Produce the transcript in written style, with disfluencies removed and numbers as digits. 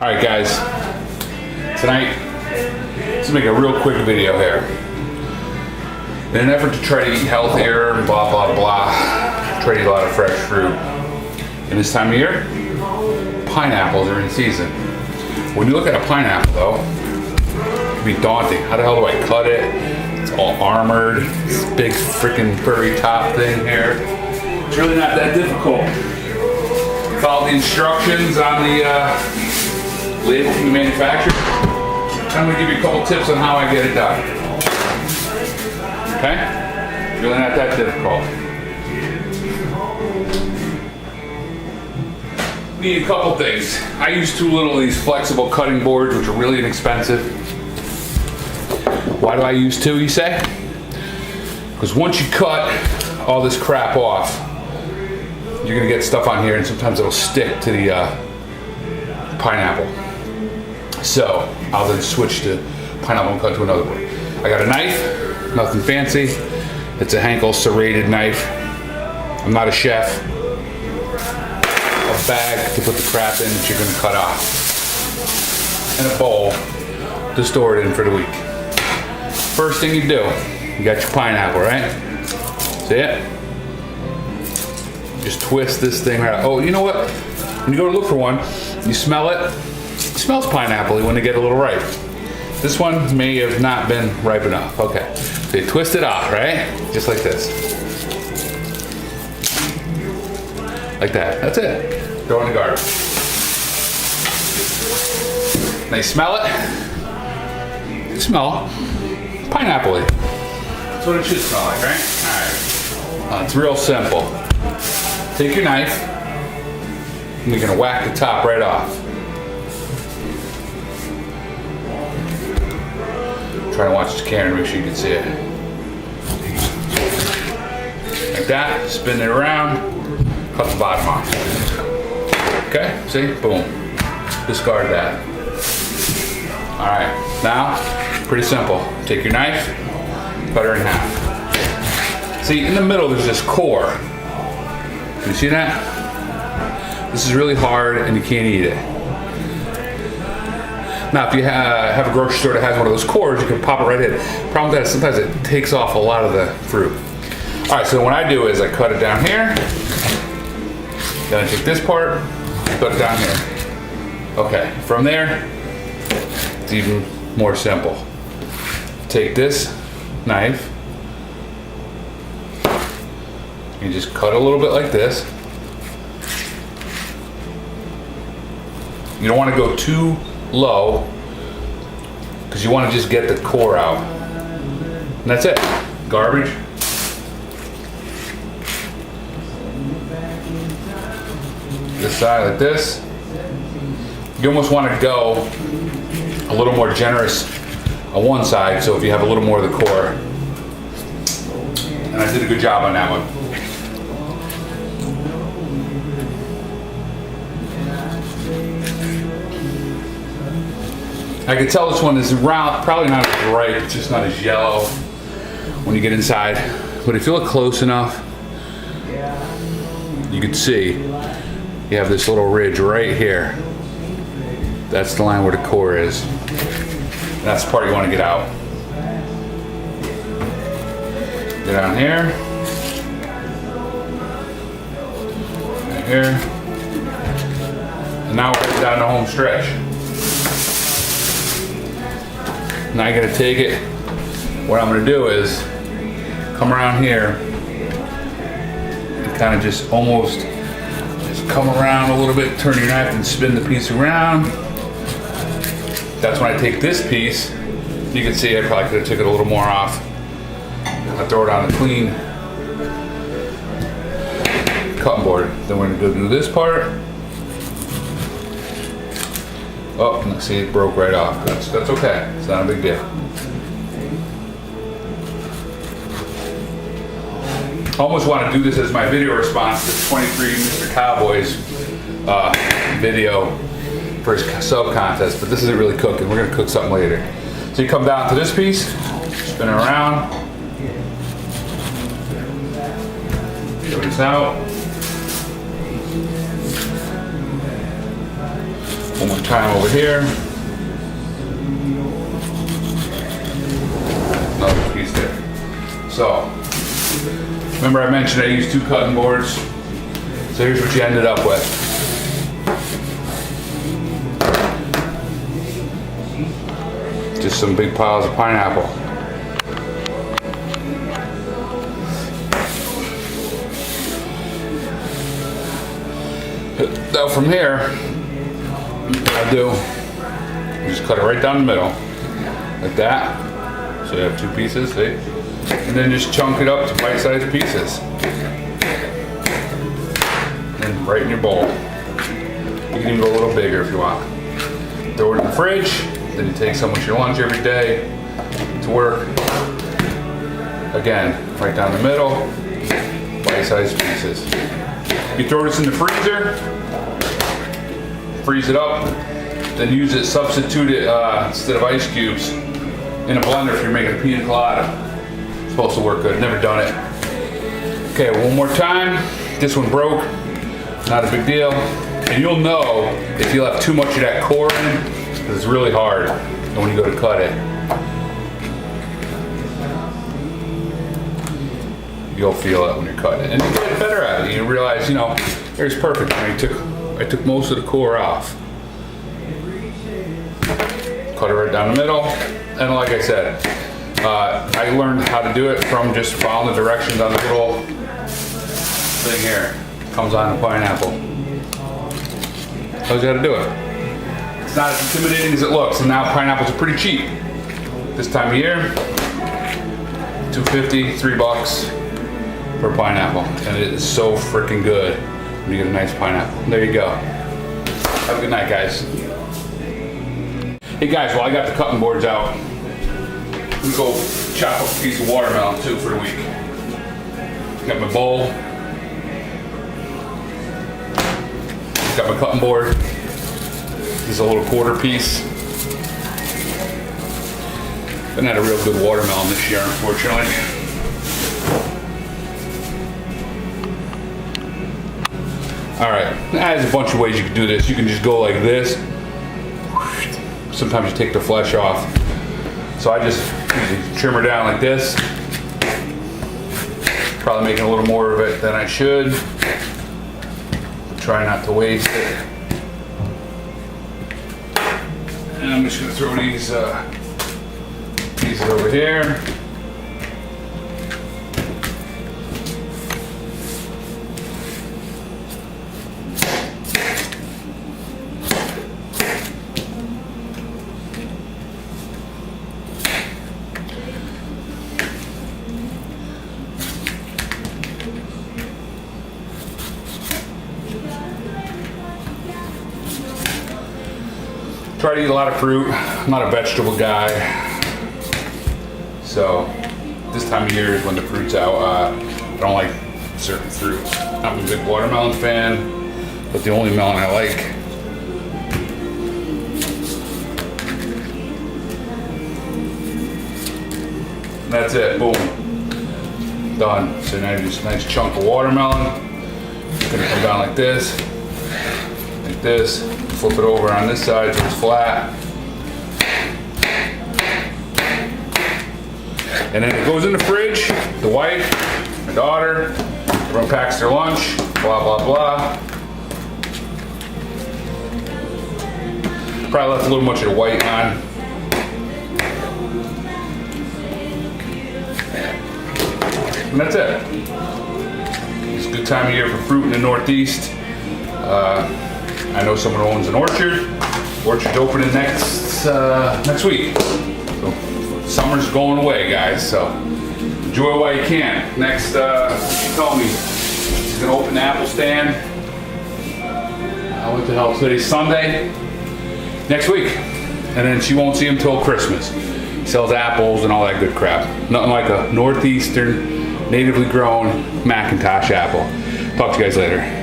Alright guys, tonight, let's make a real quick video here. In an effort to try to eat healthier, blah blah blah, try to eat a lot of fresh fruit. In this time of year, pineapples are in season. When you look at a pineapple though, it can be daunting. How the hell do I cut it? It's all armored, this big freaking furry top thing here. It's really not that difficult. Follow the instructions on the label from the manufacturer. I'm going to give you a couple tips on how I get it done. Okay? Really not that difficult. Need a couple things. I use two little of these flexible cutting boards, which are really inexpensive. Why do I use two, you say? Because once you cut all this crap off, you're going to get stuff on here, and sometimes it'll stick to the pineapple. So I'll then switch to pineapple and cut to another board. I got a knife, nothing fancy. It's a Henkel serrated knife. I'm not a chef. A bag to put the crap in that you're going to cut off. And a bowl to store it in for the week. First thing you do, you got your pineapple, right? See it? Just twist this thing right out. Oh, you know what? When you go to look for one, you smell it. It smells pineapple-y when they get a little ripe. This one may have not been ripe enough. Okay. So you twist it off, right? Just like this. Like that. That's it. Throw it in the garbage. Now you smell it. You smell pineapple-y. That's what it should smell like, right? Alright. It's real simple. Take your knife, and you're going to whack the top right off. Try to watch the camera, make sure you can see it. Like that, spin it around, cut the bottom off. Okay, see? Boom. Discard that. Alright, now, pretty simple. Take your knife, cut her in half. See, in the middle there's this core. Can you see that? This is really hard and you can't eat it. Now if you have a grocery store that has one of those cores, you can pop it right in. Problem with that is sometimes it takes off a lot of the fruit. Alright, so what I do is I cut it down here. Then I take this part, cut it down here. Okay, from there, it's even more simple. Take this knife, you just cut a little bit like this. You don't want to go too low because you want to just get the core out. And that's it. Garbage. This side like this. You almost want to go a little more generous on one side, so if you have a little more of the core. And I did a good job on that one. I can tell this one is round, probably not as ripe, it's just not as yellow when you get inside. But if you look close enough, you can see you have this little ridge right here. That's the line where the core is. That's the part you want to get out. Get down here. Right here. And now we're down the home stretch. Now I'm gonna take it. What I'm gonna do is come around here and kind of just almost just come around a little bit, turn your knife and spin the piece around. That's when I take this piece. You can see I probably could have taken a little more off. I throw it on a clean cutting board. Then we're gonna go do this part. Oh, see, it broke right off. That's okay. It's not a big deal. I almost want to do this as my video response to 23 Mr. Cowboys video for his sub contest, but this isn't really cooking. We're going to cook something later. So you come down to this piece, spin it around, get this out. One more time over here. Another piece there. So, remember I mentioned I used 2 cutting boards? So here's what you ended up with. Just some big piles of pineapple. Now from here, just cut it right down the middle, like that. So you have 2 pieces, see? And then just chunk it up to bite-sized pieces. And right in your bowl. You can even go a little bigger if you want. Throw it in the fridge, then you take some with your lunch every day to work. Again, right down the middle, bite-sized pieces. You throw this in the freezer, freeze it up, then use it, substitute it instead of ice cubes in a blender if you're making a pina colada. It's supposed to work good, never done it. Okay, one more time. This one broke, not a big deal. And you'll know if you left too much of that core in, because it's really hard when you go to cut it. You'll feel it when you're cutting it. And you get better at it. You realize, you know, here's perfect. I took most of the core off. Cut it right down the middle. And like I said, I learned how to do it from just following the directions on the little thing here. Comes on the pineapple. Tells you how to do it. It's not as intimidating as it looks. And now pineapples are pretty cheap. This time of year, $2.50, $3 per pineapple. And it is so freaking good when you get a nice pineapple. There you go. Have a good night, guys. Hey guys, well I got the cutting boards out. I'm gonna go chop up a piece of watermelon too for the week. Got my bowl. Got my cutting board. This is a little quarter piece. Haven't had a real good watermelon this year, unfortunately. Alright, there's a bunch of ways you can do this. You can just go like this. Sometimes you take the flesh off. So I just usually trim her down like this. Probably making a little more of it than I should. Try not to waste it. And I'm just gonna throw these pieces over here. Try to eat a lot of fruit. I'm not a vegetable guy. So this time of year is when the fruit's out. I don't like certain fruits. I'm a big watermelon fan, but the only melon I like and that's it, boom. Done. So now you just a nice chunk of watermelon. It's gonna come down like this. Like this. Flip it over on this side so it's flat. And then it goes in the fridge. The wife, my daughter, everyone packs their lunch, blah, blah, blah. Probably left a little much of the white on. And that's it. It's a good time of year for fruit in the Northeast. I know someone who owns an orchard. Orchard's opening next week. So summer's going away, guys. So enjoy while you can. Next, she told me she's gonna open the apple stand. What the hell? Today's Sunday. Next week, and then she won't see him till Christmas. Sells apples and all that good crap. Nothing like a northeastern, natively grown McIntosh apple. Talk to you guys later.